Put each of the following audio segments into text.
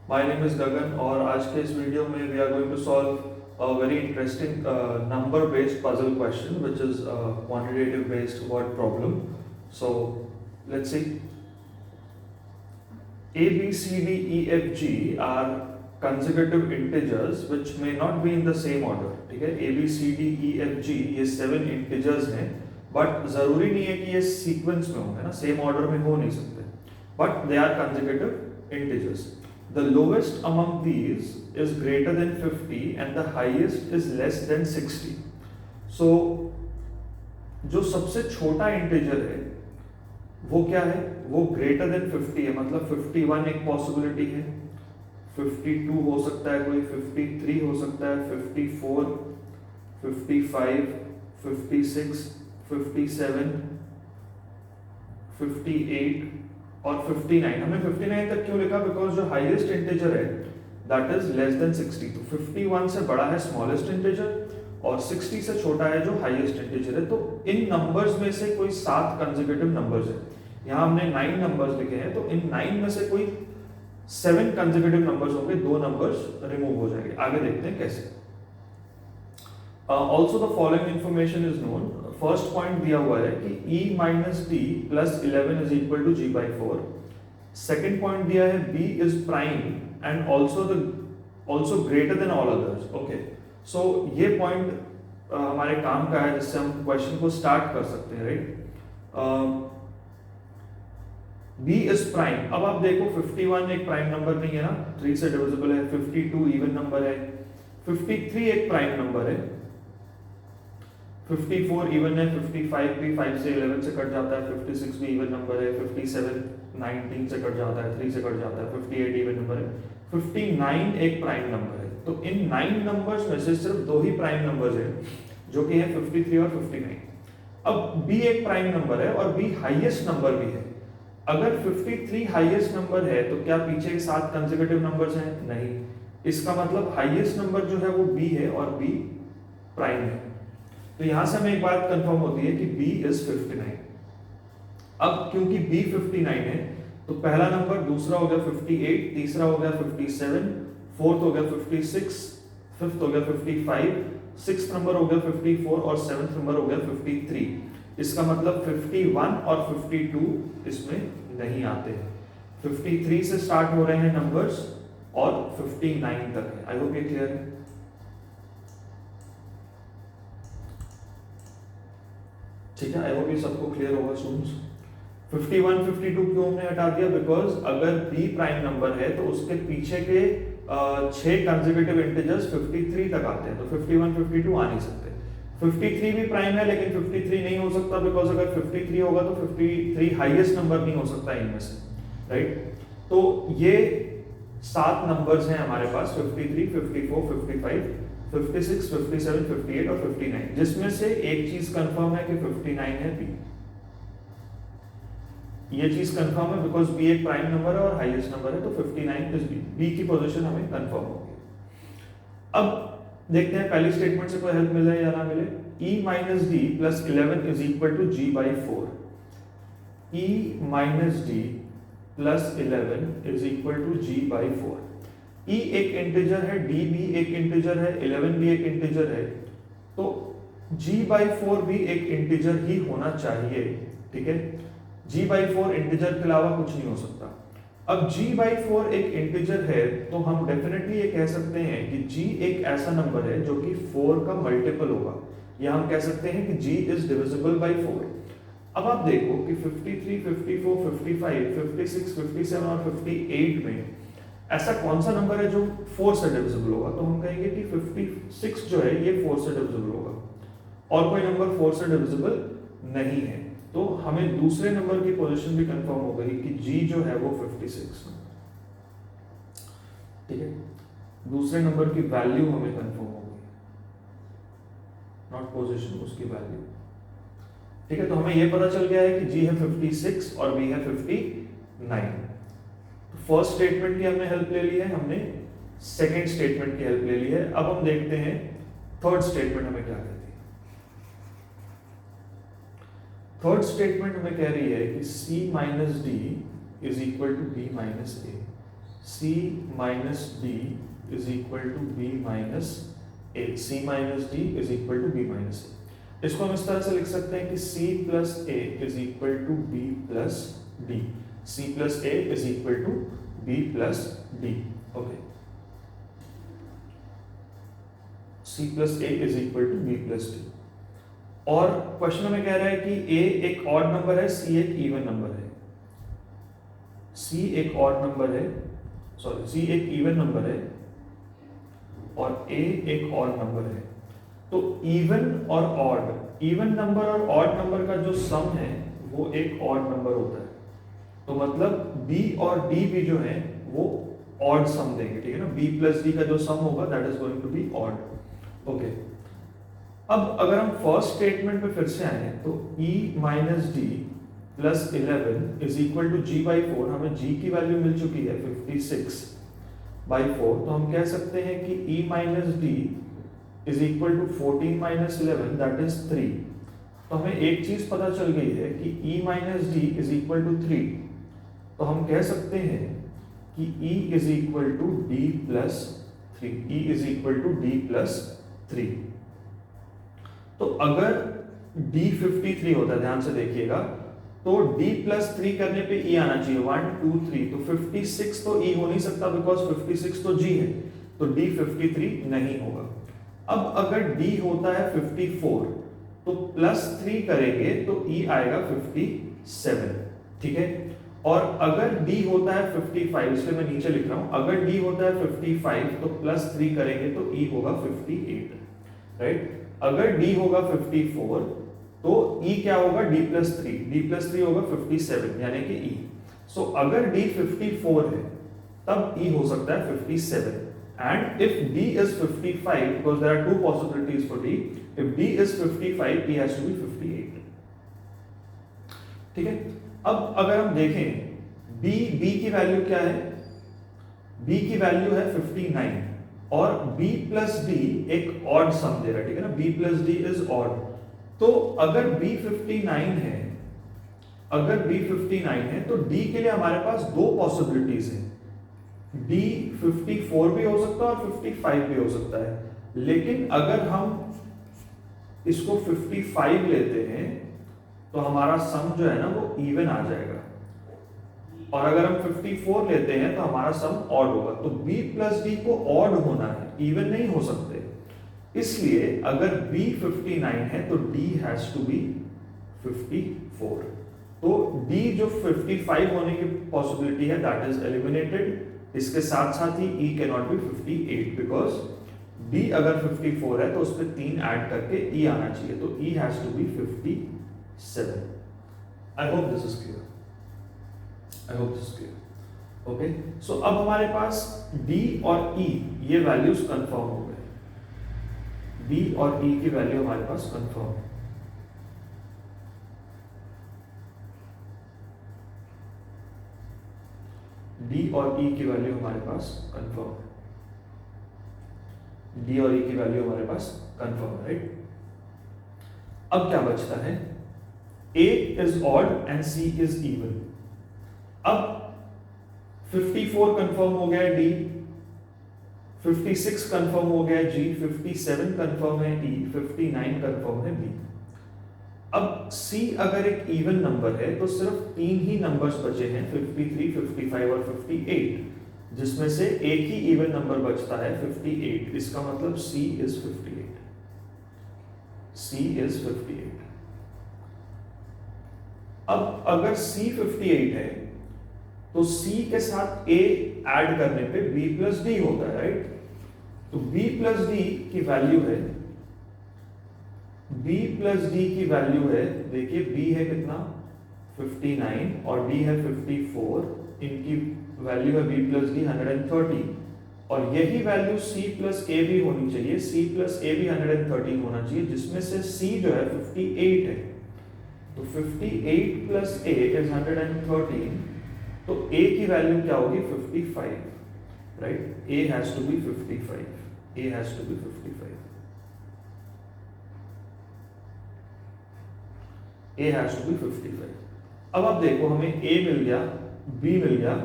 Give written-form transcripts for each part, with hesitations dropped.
My name is गगन और आज के इस वीडियो में we are going to solve a very interesting number based puzzle question which is quantitative based word problem. So let's see. A, B, C, D, E, F, G are consecutive integers which may not be in the same order. ठीक है, A, B, C, D, E, F, G ये 7 integers हैं, but जरूरी नहीं है कि ये sequence में होंगे ना, सेम ऑर्डर में हो नहीं सकते, but they are consecutive integers. The lowest among these is greater than 50 and the highest is less than 60. So जो सबसे छोटा इंटीजर है वो क्या है, वो ग्रेटर देन 50 है, मतलब 51 एक पॉसिबिलिटी है, 52 हो सकता है कोई, 53 हो सकता है, 54, 55, 56, 57, 58 और 59. हमने 59 तक क्यों लिखा, बिकॉज जो हाईएस्ट इंटीजर है दैट इज लेस देन 60. तो 51 से बड़ा है स्मॉलेस्ट इंटीजर और 60 से छोटा है जो हाईएस्ट इंटीजर है. तो इन नंबर्स में से कोई 7 कंसेक्यूटिव नंबर्स है. यहाँ हमने 9 नंबर्स लिखे हैं, तो इन 9 में से कोई 7 कंसेक्यूटिव नंबर्स होंगे, 2 नंबर्स रिमूव हो जाएंगे. आगे देखते हैं कैसे. Also the following information is known. First point दिया हुआ है कि e minus D plus 11 is equal to G by 4. Second point दिया है b is prime and also greater than all others. Okay, so ये पॉइंट हमारे काम का है, जिससे हम क्वेश्चन को स्टार्ट कर सकते हैं, राइट. b is prime. अब आप देखो 51 एक प्राइम नंबर नहीं है ना, 3 से डिविजिबल है. 52 इवन नंबर है. 53 एक प्राइम नंबर है. 54 इवन है. 55 भी 5 से 11 से कट जाता है. 56 भी इवन नंबर है. 57 19 से कट जाता है, 3 से कट जाता है. 58 इवन नंबर है. 59 एक प्राइम नंबर है. तो इन 9 नंबर्स में से सिर्फ 2 ही प्राइम नंबर्स हैं, जो कि है 53 और 59. अब b एक प्राइम नंबर है और b हाईएस्ट नंबर भी है. अगर 53 हाईएस्ट नंबर है तो क्या पीछे के 7 कंसेक्यूटिव नंबर्स हैं? नहीं. इसका मतलब हाईएस्ट नंबर जो है वो b है और b प्राइम है. तो यहां से हमें एक बात कंफर्म होती है कि b इज 59. अब क्योंकि b 59 है तो पहला नंबर, दूसरा हो गया 58, तीसरा हो गया 57, फोर्थ हो गया 56, फिफ्थ हो गया 55, सिक्स्थ नंबर हो गया 54 और सेवंथ नंबर हो गया 53. इसका मतलब 51 और 52 इसमें नहीं आते हैं. 53 से स्टार्ट हो रहे हैं नंबर्स और 59 तक है. आई होप ये क्लियर है. ठीक है, आई होप ये सबको क्लियर होगा स्टूडेंट्स. 51 52 क्यों हमने हटा दिया, बिकॉज अगर b प्राइम नंबर है तो उसके पीछे के 6 कंसेक्यूटिव इंटीजर्स 53 तक आते हैं, तो 51 52 आ नहीं सकते. 53 भी प्राइम है लेकिन 53 नहीं हो सकता, बिकॉज अगर 53 होगा तो 53 हाईएस्ट नंबर नहीं हो सकता इनमें से, राइट. तो ये 7 नंबर्स हैं हमारे पास, 53 54 55 56 57 58 और 59, जिसमें से एक चीज कंफर्म है कि 59 है b. ये चीज कंफर्म है बिकॉज b एक प्राइम नंबर है और हाईएस्ट नंबर है, तो 59 इज b की पोजीशन हमें कंफर्म होगी. अब देखते हैं पहली स्टेटमेंट से कोई हेल्प मिले या ना मिले. e minus D plus 11 is equal to g by 4. e minus D plus 11 is equal to g by 4. e एक इंटीजर है, d भी एक इंटीजर है, 11 भी एक इंटीजर है, तो g बाई 4 भी एक इंटीजर ही होना चाहिए. ठीक है, g बाई 4 इंटीजर के अलावा कुछ नहीं हो सकता. अब g बाई 4 एक इंटीजर है तो हम डेफिनेटली ये कह सकते हैं कि g एक ऐसा नंबर है जो कि 4 का मल्टीपल होगा, या हम कह सकते हैं कि g इज डिविजिबल बाई 4. अब आप देखो कि 53 54 55 56 57 और 58 में ऐसा कौन सा नंबर है जो 4 से डिविजिबल होगा, तो हम कहेंगे कि 56 जो है ये 4 से डिविजिबल होगा, और कोई नंबर 4 से डिविजिबल नहीं है. तो हमें दूसरे नंबर की पोजीशन भी कंफर्म हो गई कि g जो है वो 56 है. ठीक है, दूसरे नंबर की वैल्यू हमें कंफर्म हो गई, नॉट पोजीशन, उसकी वैल्यू. ठीक है, तो हमें ये पता चल गया है कि g है 56 और b है 59. तो फर्स्ट स्टेटमेंट की हमने हेल्प ले ली है, हमने सेकेंड स्टेटमेंट की हेल्प ले ली है. अब हम देखते हैं थर्ड स्टेटमेंट हमें क्या कहती है. थर्ड स्टेटमेंट हमें कह रही है कि c minus d is equal to b minus a. C minus D is equal to B minus A. C minus D is equal to B minus A. इसको हम इस तरह से लिख सकते हैं कि C plus A is equal to B plus D. C plus A is equal to B plus D. Okay. C plus A is equal to B plus D. और क्वेश्चन में कह रहा है कि A एक ऑड नंबर है, C एक even number है. C एक ऑड नंबर है, सॉरी C एक इवन नंबर है और A एक ऑड नंबर है. तो इवन और ऑड, इवन नंबर और ऑड नंबर का जो सम है वो एक ऑड नंबर होता है. तो मतलब B और D भी जो है वो ऑड सम देंगे, ठीक है ना. B प्लस D का जो सम होगा that is going to be odd. Okay. अब अगर हम फर्स्ट स्टेटमेंट पे फिर से आए तो E minus D plus 11 is equal to G by 4. हमें G की वैल्यू मिल चुकी है 56 बाई 4. तो हम कह सकते हैं कि E minus d is equal to 14 minus 11 that is 3. तो हमें एक चीज पता चल गई है कि E minus d is equal to 3. तो हम कह सकते हैं कि E is equal to D plus 3. E is equal to D plus 3. तो अगर D 53 होता है, ध्यान से देखिएगा, तो D प्लस 3 करने पे E आना चाहिए 1 2 3. तो 56 तो E हो नहीं सकता बिकॉज 56 तो G है, तो D 53 नहीं होगा. अब अगर D होता है 54 तो प्लस 3 करेंगे तो E आएगा 57, ठीक है. और अगर D होता है 55, इसलिए मैं नीचे लिख रहा हूं, अगर D होता है 55 तो प्लस 3 करेंगे तो E होगा 58, राइट. अगर D होगा 54 तो E क्या होगा D प्लस 3. D प्लस 3 होगा 57 यानी कि E. सो अगर D 54 है तब E हो सकता है 57. And if D is 55, because there are two possibilities for D, if D is 55, E has to be 58. ठीक है. अब अगर हम देखें B की वैल्यू क्या है, B की वैल्यू है 59 और B प्लस D एक ऑड सम दे रहा है, ठीक है ना. B plus D is odd. तो अगर B 59 है, अगर B 59 है तो D के लिए हमारे पास दो पॉसिबिलिटीज हैं. D 54 भी हो सकता है और 55 भी हो सकता है. लेकिन अगर हम इसको 55 लेते हैं तो हमारा सम जो है ना वो इवन आ जाएगा, और अगर हम 54 लेते हैं तो हमारा सम ऑड होगा. तो B प्लस D को ऑड होना है, इवन नहीं हो सकते. इसलिए अगर B 59 है तो D हैज टू बी 54. तो D जो 55 होने की पॉसिबिलिटी है दैट इज एलिमिनेटेड. इसके साथ साथ ही E can not be 58 because D अगर 54 है तो उस पर 3 ऐड करके E आना चाहिए. तो E has to be 57. I hope this is clear. I hope this is clear. Okay. So अब हमारे पास D और E ये वैल्यूज कंफर्म हो गए. D और E की वैल्यू हमारे पास कंफर्म है. D और E की वैल्यू हमारे पास कंफर्म है. D और E की वैल्यू हमारे पास कंफर्म है, राइट. अब क्या बचता है, A is odd and C is even. अब 54 कंफर्म हो गया D, 56 कंफर्म हो गया G, 57 कंफर्म है E, 59 कंफर्म है B. अब C अगर एक इवन नंबर है तो सिर्फ 3 ही नंबर्स बचे हैं, 53, 55 और 58, जिसमें से एक ही इवन नंबर बचता है 58. इसका मतलब C इज 58. C is 58. अब अगर C 58 है तो C के साथ A ऐड करने पे B प्लस D होता है, राइट. तो B प्लस D की वैल्यू है, B प्लस D की वैल्यू है, देखिए B है कितना 59 और D है 54. इनकी वैल्यू है B प्लस D 130 और यही वैल्यू C प्लस A भी होनी चाहिए. C प्लस A भी 113 होना चाहिए, जिसमें से C जो है 58 है. तो 58 प्लस A इज 113. तो A की वैल्यू क्या होगी 55, right. A has to be 55. A has to be 55. A has to be 55. अब आप देखो हमें A मिल गया, B मिल गया,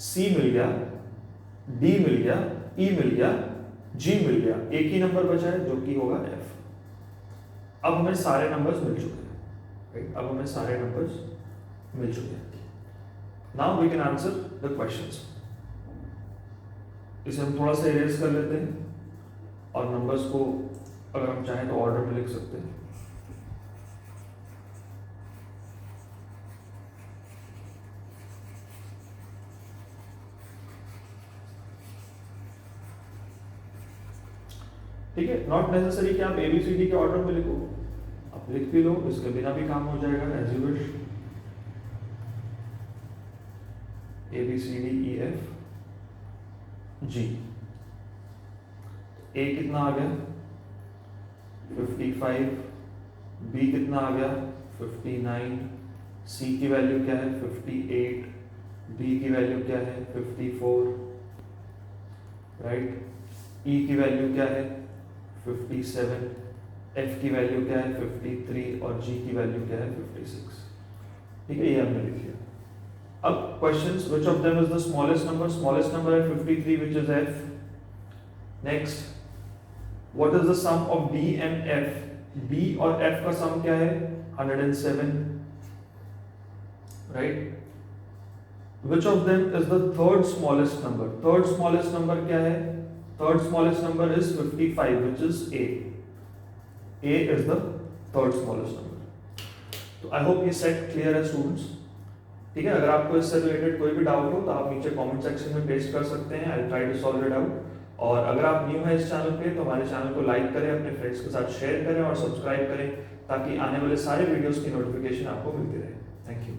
C मिल गया, डी मिल गया, ई मिल गया, जी मिल गया, एक ही नंबर बचा है जो कि होगा एफ। अब हमें सारे नंबर्स मिल चुके हैं, राइट? अब हमें सारे नंबर्स मिल चुके हैं। Now we can answer the questions. इसे हम थोड़ा सा इरेज कर लेते हैं और नंबर्स को अगर हम चाहें तो ऑर्डर में लिख सकते हैं। ठीक है, नॉट नेसेसरी कि आप ABCD के ऑर्डर में लिखो, आप लिख भी लो, इसके बिना भी काम हो जाएगा, as you wish. ABCDEF G। A कितना आ गया 55, B कितना आ गया 59, C की वैल्यू क्या है 58, D की वैल्यू क्या है 54, राइट? E की वैल्यू क्या है 57, F की वैल्यू क्या है 53 और G की वैल्यू क्या है 56। ठीक है, ये हमने लिख लिया। अब questions, which of them is the smallest number? Smallest number है 53, which is F. Next, what is the sum of D and F? D और F का सम क्या है 107, right? Which of them is the third smallest number? Third smallest number क्या है? Third smallest number is 55, which is A. A is the third smallest number. तो I hope ये set clear है students. ठीक है, अगर आपको इससे रिलेटेड कोई भी डाउट हो तो आप नीचे कमेंट सेक्शन में पेस्ट कर सकते हैं। I try to solve it out. और अगर आप न्यू है इस चैनल पे तो हमारे चैनल को लाइक करें, अपने फ्रेंड्स के साथ शेयर करें और सब्सक्राइब करें ताकि आने वाले सारे वीडियोस की नोटिफिकेशन आपको मिलती रहे। Thank you.